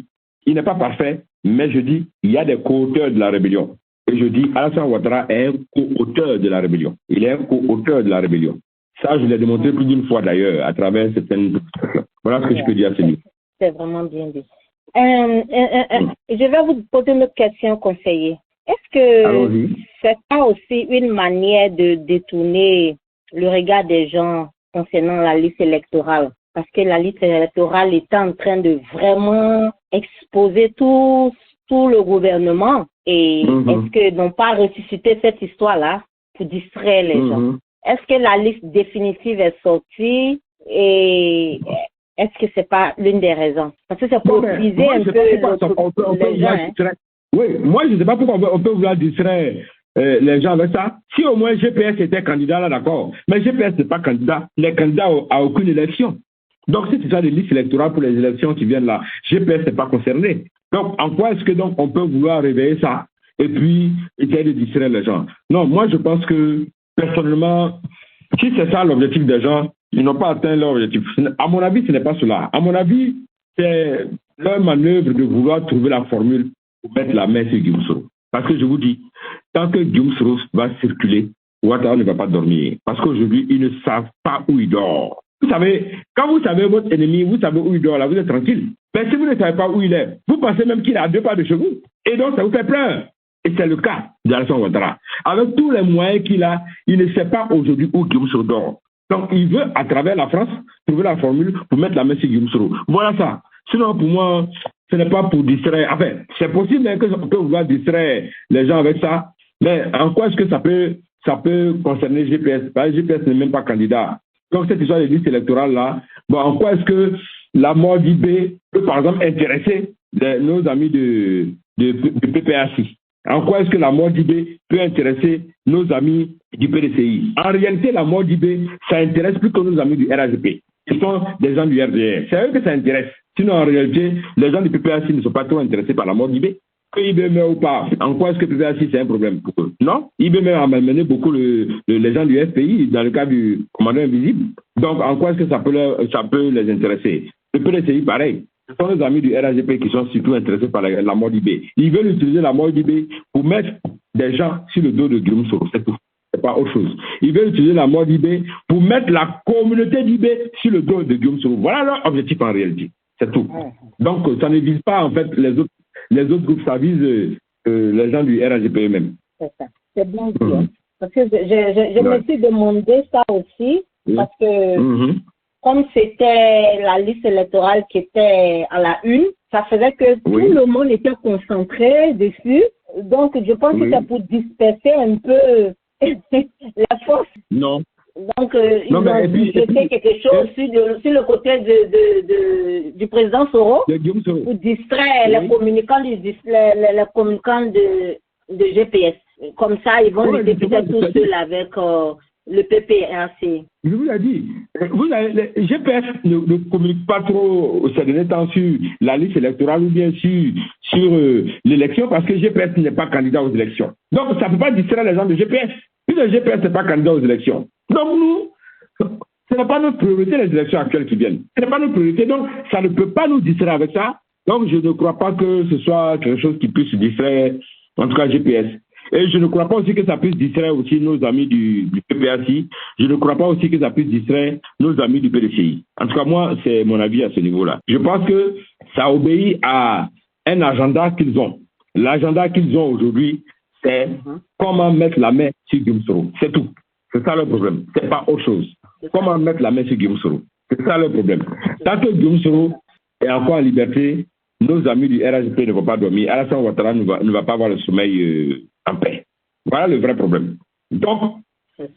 Il n'est pas parfait, mais je dis, il y a des co-auteurs de la rébellion. Et je dis, Alassane Ouattara est un co-auteur de la rébellion. Il est un co-auteur de la rébellion. Ça, je l'ai démontré plus d'une fois d'ailleurs, à travers certaines... Voilà ce que je peux dire à ce niveau. C'est vraiment bien dit. Je vais vous poser une autre question, conseiller. Est-ce que c'est pas aussi une manière de détourner le regard des gens concernant la liste électorale? Parce que la liste électorale est en train de vraiment exposer tout le gouvernement. Et est-ce que n'ont pas ressuscité cette histoire-là pour distraire les gens? Est-ce que la liste définitive est sortie et est-ce que c'est pas l'une des raisons? Parce que c'est pour utiliser un peu les gens. Oui, moi je ne sais pas pourquoi on peut vouloir distraire les gens avec ça. Si au moins GPS était candidat là, d'accord. Mais GPS n'est pas candidat. Il est candidat à aucune élection. Donc, si tu as des listes électorales pour les élections qui viennent là, GPS n'est pas concerné. Donc, en quoi est-ce que donc on peut vouloir réveiller ça et puis essayer de distraire les gens? Non, moi je pense que personnellement, si c'est ça l'objectif des gens, ils n'ont pas atteint leur objectif. À mon avis, ce n'est pas cela. À mon avis, c'est leur manœuvre de vouloir trouver la formule pour mettre la main sur Guillaume Soro. Parce que je vous dis, tant que Guillaume Soro va circuler, Ouattara ne va pas dormir. Parce qu'aujourd'hui, ils ne savent pas où il dort. Vous savez, quand vous savez votre ennemi, vous savez où il dort, là, vous êtes tranquille. Mais si vous ne savez pas où il est, vous pensez même qu'il est à 2 pas de chez vous. Et donc, ça vous fait peur. Et c'est le cas d'Alassane Ouattara. Avec tous les moyens qu'il a, il ne sait pas aujourd'hui où Guillaume Soro dort. Donc, il veut, à travers la France, trouver la formule pour mettre la main sur Guillaume Soro. Voilà ça. Sinon, pour moi, ce n'est pas pour distraire. Enfin, c'est possible qu'on peut vouloir distraire les gens avec ça. Mais en quoi est-ce que ça peut concerner GPS? Parce que GPS n'est même pas candidat. Donc, cette histoire de liste électorale là, bon, en quoi est-ce que la mort d'IB peut, par exemple, intéresser nos amis de PPAC? En quoi est-ce que la mort d'IB peut intéresser nos amis du PDCI? En réalité, la mort d'IB, ça intéresse plus que nos amis du RAGP. Ils sont des gens du RDR. C'est eux que ça intéresse. Sinon, en réalité, les gens du PPAC ne sont pas trop intéressés par la mort d'IB. Que IB meurt ou pas, en quoi est-ce que PPAC c'est un problème pour eux? Non, IB a malmené beaucoup les gens du FPI dans le cas du commandant invisible. Donc, en quoi est-ce que ça peut les intéresser? Le PDCI, pareil. Ce sont les amis du RAGP qui sont surtout intéressés par la mort d'IB. Ils veulent utiliser la mort d'IB pour mettre des gens sur le dos de Guillaume Soro, c'est tout. C'est pas autre chose. Ils veulent utiliser la mort d'IB pour mettre la communauté d'IB sur le dos de Guillaume Soro. Voilà leur objectif en réalité. C'est tout. Donc, ça ne vise pas en fait les autres groupes, ça vise les gens du RAGP eux-mêmes. C'est ça. C'est bien dit. Parce que je me suis demandé ça aussi, parce que comme c'était la liste électorale qui était à la une, ça faisait que tout le monde était concentré dessus Donc, je pense que c'est pour disperser un peu la force. Non. Donc, ils ont jeté quelque chose sur le côté du président Soro pour distraire les communicants, les communicants de GPS. Comme ça, ils vont lutter peut-être tout seuls avec le PPRC. Je vous l'ai dit, le GPS ne communique pas trop ces derniers temps sur la liste électorale ou bien sur l'élection parce que GPS n'est pas candidat aux élections. Donc, ça ne peut pas distraire les gens de GPS. Puis le GPS n'est pas candidat aux élections. Donc, nous, ce n'est pas notre priorité les élections actuelles qui viennent. Ce n'est pas notre priorité, donc ça ne peut pas nous distraire avec ça. Donc, je ne crois pas que ce soit quelque chose qui puisse distraire, en tout cas GPS. Et je ne crois pas aussi que ça puisse distraire aussi nos amis du PPACI. Je ne crois pas aussi que ça puisse distraire nos amis du PDCI. En tout cas, moi, c'est mon avis à ce niveau-là. Je pense que ça obéit à un agenda qu'ils ont. L'agenda qu'ils ont aujourd'hui, c'est comment mettre la main sur Guillaume Soro. C'est tout. C'est ça le problème. C'est pas autre chose. Comment mettre la main sur Guillaume Soro. C'est ça le problème. Tant que Guillaume Soro est encore en liberté, nos amis du RHP ne vont pas dormir. Alassane Ouattara ne va pas avoir le sommeil en paix. Voilà le vrai problème. Donc,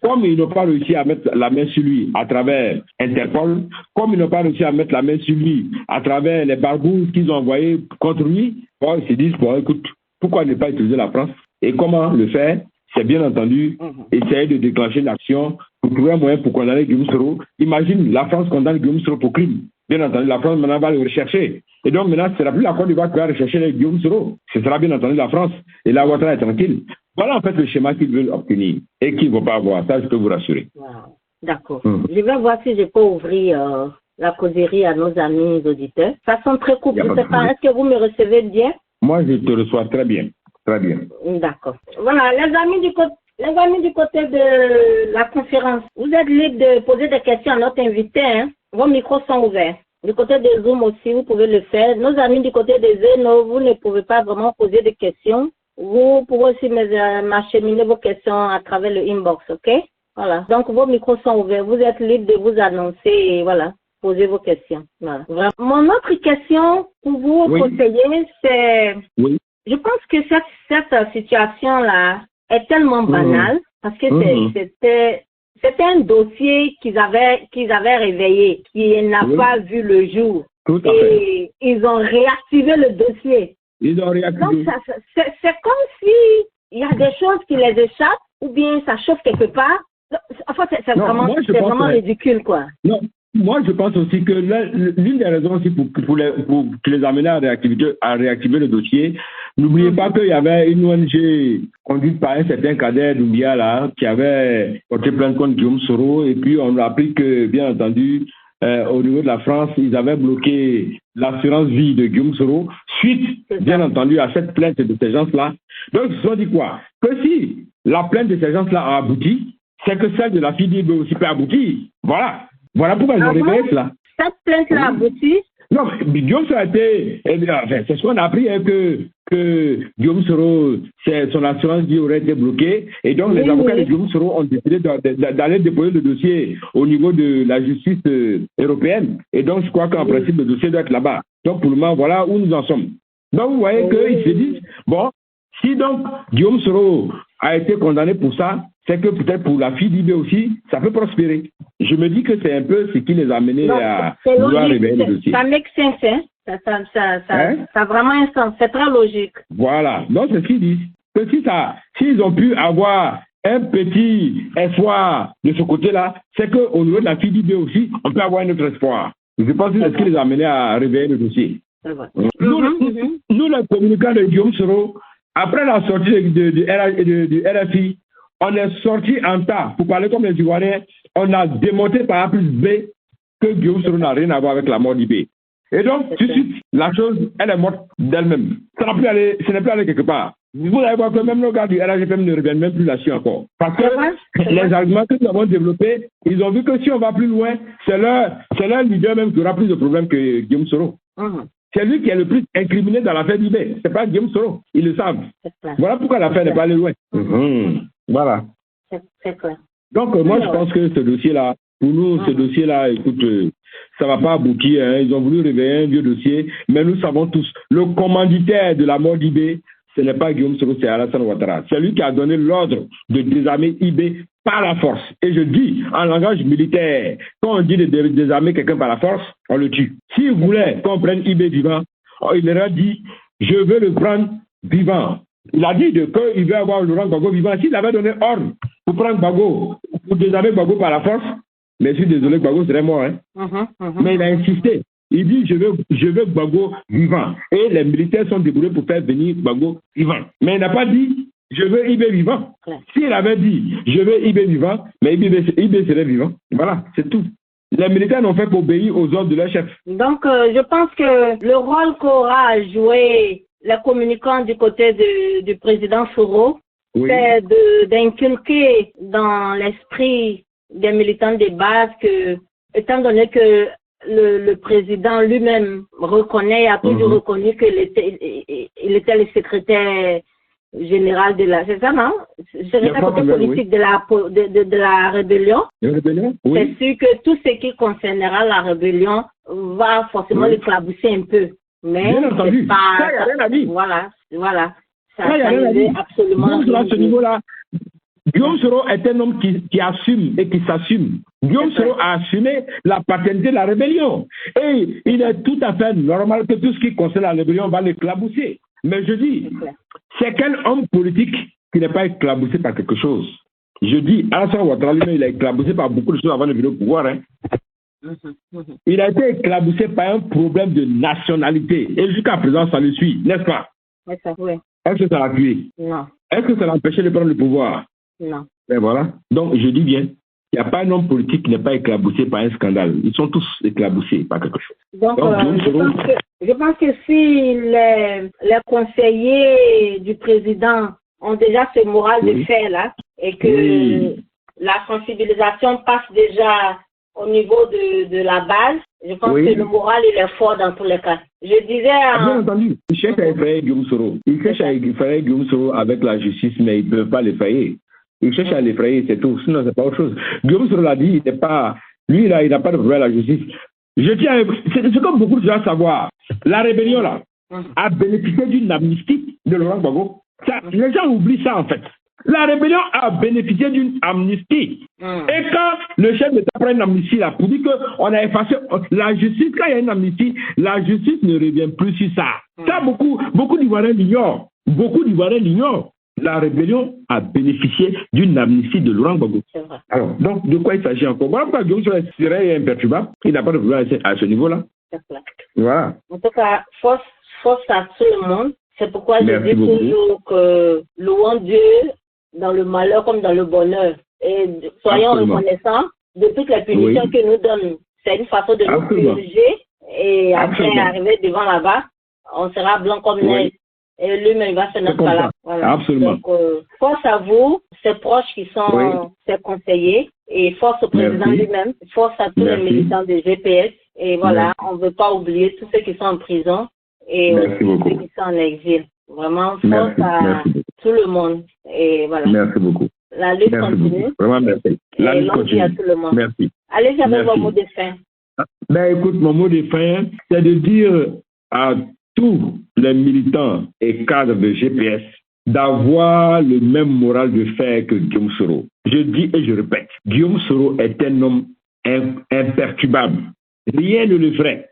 comme ils n'ont pas réussi à mettre la main sur lui à travers Interpol, comme ils n'ont pas réussi à mettre la main sur lui à travers les barbouzes qu'ils ont envoyés contre lui, bon, ils se disent, bon, écoute, pourquoi ne pas utiliser la France? Et comment le faire? C'est bien entendu essayer de déclencher l'action pour trouver un moyen pour condamner Guillaume Soro. Imagine, la France condamne Guillaume Soro pour crime. Bien entendu, la France maintenant va le rechercher. Et donc maintenant, ce ne sera plus la Côte d'Ivoire qui va rechercher Guillaume Soro. Ce sera bien entendu la France. Et la Ouattara est tranquille. Voilà en fait le schéma qu'ils veulent obtenir et qu'ils ne vont pas avoir. Ça, je peux vous rassurer. Wow. D'accord. Je vais voir si je peux ouvrir la causerie à nos amis auditeurs. Ça sent très court. Je ne sais pas, est-ce que vous me recevez bien? Moi, je te reçois très bien. Très bien. D'accord. Voilà, les amis du côté de la conférence, vous êtes libre de poser des questions à notre invité. Hein? Vos micros sont ouverts. Du côté de Zoom aussi, vous pouvez le faire. Nos amis du côté de Zeno, vous ne pouvez pas vraiment poser de questions. Vous pouvez aussi m'acheminer vos questions à travers le inbox, ok? Voilà. Donc, vos micros sont ouverts. Vous êtes libre de vous annoncer et voilà, poser vos questions. Voilà. Vraiment. Mon autre question pour vous conseiller, c'est... Oui. Je pense que cette situation-là est tellement banale parce que c'était un dossier qu'ils avaient réveillé, qui n'a pas vu le jour. Tout à fait. Ils ont réactivé le dossier. Ils ont réactivé. Donc, c'est comme si il y a des choses qui les échappent ou bien ça chauffe quelque part. Enfin, c'est vraiment ridicule, quoi. Non. Moi, je pense aussi que l'une des raisons aussi pour les amener à réactiver le dossier, n'oubliez pas qu'il y avait une ONG conduite par un certain Kader Doumbia là, qui avait porté plainte contre Guillaume Soro, et puis on a appris que, bien entendu, au niveau de la France, ils avaient bloqué l'assurance vie de Guillaume Soro, suite, bien entendu, à cette plainte de ces gens-là. Donc, ils se sont dit quoi? Que si la plainte de ces gens-là a abouti, c'est que celle de la FIDIB aussi peut aboutir. Voilà pourquoi ils ont révélé cela. Cette plainte-là a abouti? Non, mais Guillaume Soro a été... c'est ce qu'on a appris, hein, que Guillaume Soro, son assurance vie aurait été bloquée. Et donc, les avocats de Guillaume Soro ont décidé d'aller déposer le dossier au niveau de la justice européenne. Et donc, je crois qu'en principe, le dossier doit être là-bas. Donc, pour le moment, voilà où nous en sommes. Donc, vous voyez qu'ils se disent, bon, si donc Guillaume Soro a été condamné pour ça, c'est que peut-être pour la FIDIB aussi, ça peut prospérer. Je me dis que c'est un peu ce qui les a amenés à vouloir réveiller le dossier. Ça make sense, hein? Ça a vraiment un sens. C'est très logique. Voilà. Donc, c'est ce qu'ils disent. Que s'ils ont pu avoir un petit espoir de ce côté-là, c'est qu'au niveau de la FIDIB aussi, on peut avoir un autre espoir. Je pense que c'est ce qui les a amenés à réveiller le dossier. Nous, les communicants de Guillaume Soro, après la sortie du RFI, on est sorti en tas, pour parler comme les Ivoiriens, on a démonté par A plus B que Guillaume Soro n'a rien à voir avec la mort d'IB. Et donc, tout de suite, la chose, elle est morte d'elle-même. Ce n'est plus allé quelque part. Vous allez voir que même nos gars du RHFM ne reviennent même plus là-dessus encore. Parce que les arguments que nous avons développés, ils ont vu que si on va plus loin, c'est leur leader même qui aura plus de problèmes que Guillaume Soro. C'est lui qui est le plus incriminé dans l'affaire d'IB. Ce n'est pas Guillaume Soro. Ils le savent. Voilà pourquoi l'affaire n'est pas allée loin. Voilà. C'est clair. Donc, moi, je pense que ce dossier-là, pour nous, ce dossier-là, écoute, ça ne va pas aboutir. Hein. Ils ont voulu réveiller un vieux dossier, mais nous savons tous, le commanditaire de la mort d'IB, ce n'est pas Guillaume Soro, c'est Alassane Ouattara. C'est lui qui a donné l'ordre de désarmer IB par la force. Et je dis, en langage militaire, quand on dit de désarmer quelqu'un par la force, on le tue. S'il voulait qu'on prenne IB vivant, il aurait dit, je veux le prendre vivant. Il a dit qu'il veut avoir Laurent Gbagbo vivant. S'il avait donné ordre pour prendre Gbagbo, pour désarmer Gbagbo par la force, mais je suis désolé, Gbagbo serait mort. Mais il a insisté. Il dit, je veux Gbagbo vivant. Et les militaires sont débrouillés pour faire venir Gbagbo vivant. Mais il n'a pas dit, je veux IB vivant. S'il avait dit, je veux IB vivant, mais IB serait vivant. Voilà, c'est tout. Les militaires n'ont fait qu'obéir aux ordres de leur chef. Donc, je pense que le rôle qu'aura joué les communicants du côté du président Soro, c'est d'inculquer dans l'esprit des militants de base que, étant donné que le président lui-même reconnaît, a toujours reconnu qu'il était le secrétaire général de la... C'est ça, non? Secrétaire politique de la rébellion. C'est sûr que tout ce qui concernera la rébellion va forcément l'éclabousser un peu. Mais bien entendu. Pas... Ça, il n'y a rien à dire. Voilà. Ça il n'y a rien à dire. Absolument. À ce niveau-là, Guillaume Soro est un homme qui assume et qui s'assume. Guillaume Soro a assumé la paternité de la rébellion. Et il est tout à fait normal que tout ce qui concerne la rébellion va l'éclabousser. Mais je dis, c'est quel homme politique qui n'est pas éclaboussé par quelque chose? Je dis, Alassane Ouattara, il a éclaboussé par beaucoup de choses avant de venir au pouvoir. Il a été éclaboussé par un problème de nationalité. Et jusqu'à présent, ça le suit, n'est-ce pas? Oui. Est-ce que ça l'a tué? Non. Est-ce que ça l'a empêché de prendre le pouvoir? Non. Et voilà. Donc, je dis bien, il n'y a pas un homme politique qui n'est pas éclaboussé par un scandale. Ils sont tous éclaboussés par quelque chose. Donc je pense que si les conseillers du président ont déjà ce moral de fer là, et que la sensibilisation passe déjà au niveau de la base, je pense que le moral il est fort dans tous les cas. Je disais... Bien entendu, ils cherchent à effrayer Guillaume Soro. Ils cherchent à effrayer Guillaume Soro avec la justice, mais ils ne peuvent pas l'effrayer. Ils cherchent à l'effrayer, c'est tout. Sinon, c'est pas autre chose. Guillaume Soro l'a dit, il n'a pas de problème à la justice. C'est comme beaucoup de gens à savoir. La rébellion, là, a bénéficié d'une amnistie de Laurent Gbagbo. Les gens oublient ça, en fait. La rébellion a bénéficié d'une amnistie. Et quand le chef d'État prend une amnistie, là, pour dire qu'on a effacé la justice, quand il y a une amnistie, la justice ne revient plus sur ça. Ça, beaucoup d'Ivoiriens l'ignorent. La rébellion a bénéficié d'une amnistie de Laurent Gbagbo. Alors, donc, de quoi il s'agit encore? Voilà pourquoi Guillaume Soro serait imperturbable. Il n'a pas de problème à ce niveau-là. Voilà. En tout cas, force à tout le monde. C'est pourquoi je dis toujours que louons Dieu dans le malheur comme dans le bonheur. Et soyons reconnaissants de toutes les punitions qu'il nous donne. C'est une façon de nous purger. Et après, arriver devant là-bas, on sera blanc comme neige. Et lui-même, il va se mettre là. Voilà. Absolument. Donc, force à vous, ses proches qui sont ses conseillers, et force au président lui-même, force à tous les militants de GPS. Et voilà, on ne veut pas oublier tous ceux qui sont en prison et aussi ceux qui sont en exil. Vraiment, force à tout le monde. Et voilà. Merci beaucoup. La lutte continue. Vraiment, merci. La lutte continue. À tout le monde. Merci. Allez, j'avais vos mots de fin. Écoute, mon mot de fin, c'est de dire à tous les militants et cadres de GPS d'avoir le même moral de fer que Guillaume Soro. Je dis et je répète, Guillaume Soro est un homme imperturbable. Rien ne le ferait.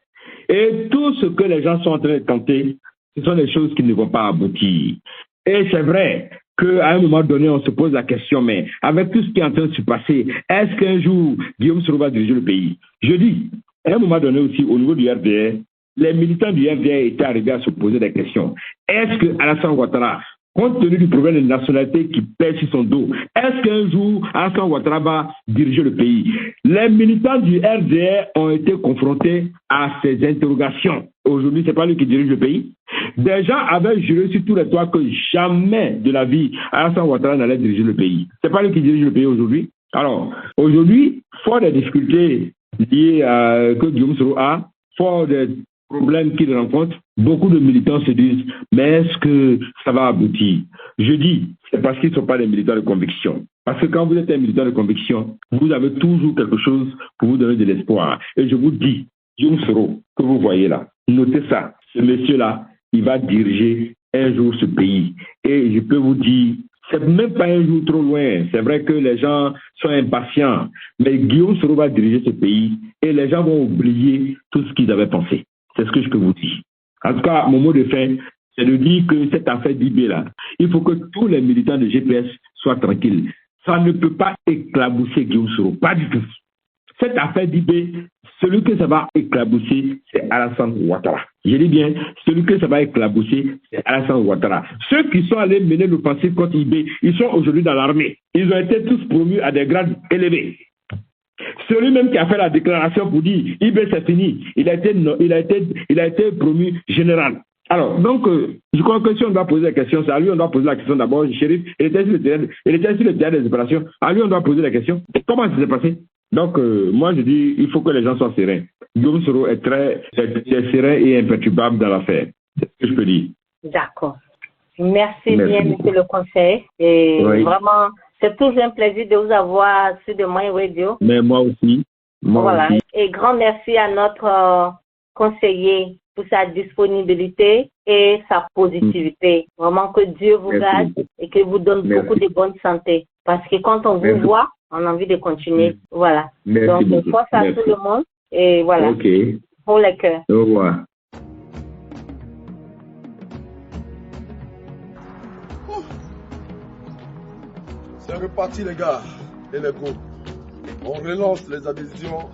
Et tout ce que les gens sont en train de tenter, ce sont des choses qui ne vont pas aboutir. Et c'est vrai qu'à un moment donné, on se pose la question, mais avec tout ce qui est en train de se passer, est-ce qu'un jour, Guillaume Soro va diriger le pays? Je dis, à un moment donné aussi, au niveau du RDR, les militants du RDR étaient arrivés à se poser des questions. Est-ce que Alassane Ouattara, compte tenu du problème de nationalité qui pèse sur son dos, est-ce qu'un jour Alassane Ouattara va diriger le pays? Les militants du RDR ont été confrontés à ces interrogations. Aujourd'hui, ce n'est pas lui qui dirige le pays. Des gens avaient juré sur tous les toits que jamais de la vie Alassane Ouattara n'allait diriger le pays. Ce n'est pas lui qui dirige le pays aujourd'hui. Alors, aujourd'hui, fort des difficultés liées que Guillaume Soro a, fort des problèmes qu'il rencontre, beaucoup de militants se disent, mais est-ce que ça va aboutir? Je dis, c'est parce qu'ils ne sont pas des militants de conviction. Parce que quand vous êtes un militant de conviction, vous avez toujours quelque chose pour vous donner de l'espoir. Et je vous dis, Guillaume Soro, que vous voyez là, notez ça, ce monsieur-là, il va diriger un jour ce pays. Et je peux vous dire, c'est même pas un jour trop loin. C'est vrai que les gens sont impatients, mais Guillaume Soro va diriger ce pays et les gens vont oublier tout ce qu'ils avaient pensé. C'est ce que je peux vous dire. En tout cas, mon mot de fin, c'est de dire que cette affaire d'IB là, il faut que tous les militants de GPS soient tranquilles. Ça ne peut pas éclabousser Guillaume Soro, pas du tout. Cette affaire d'IB, celui que ça va éclabousser, c'est Alassane Ouattara. Je dis bien, celui que ça va éclabousser, c'est Alassane Ouattara. Ceux qui sont allés mener l'offensive contre IB, ils sont aujourd'hui dans l'armée. Ils ont été tous promus à des grades élevés. Celui même qui a fait la déclaration pour dire IB c'est fini, il a été promu général. Alors, donc, je crois que si on doit poser la question, c'est à lui on doit poser la question d'abord. Shérif, il était sur le terrain des opérations. À lui on doit poser la question. Comment ça s'est passé? Donc, moi je dis, il faut que les gens soient sereins. Guillaume Soro est très serein et imperturbable dans l'affaire. C'est ce que je peux dire. D'accord. Merci bien, monsieur le conseiller. Et vraiment, c'est toujours un plaisir de vous avoir sur The Mind Radio. Mais moi aussi. Moi aussi. Et grand merci à notre conseiller pour sa disponibilité et sa positivité. Vraiment que Dieu vous garde et que vous donne beaucoup de bonne santé. Parce que quand on vous voit, on a envie de continuer. Voilà. Donc, force à tout le monde. Et voilà. OK. Pour le cœur. Au revoir. C'est reparti les gars et les gros. On relance les adhésions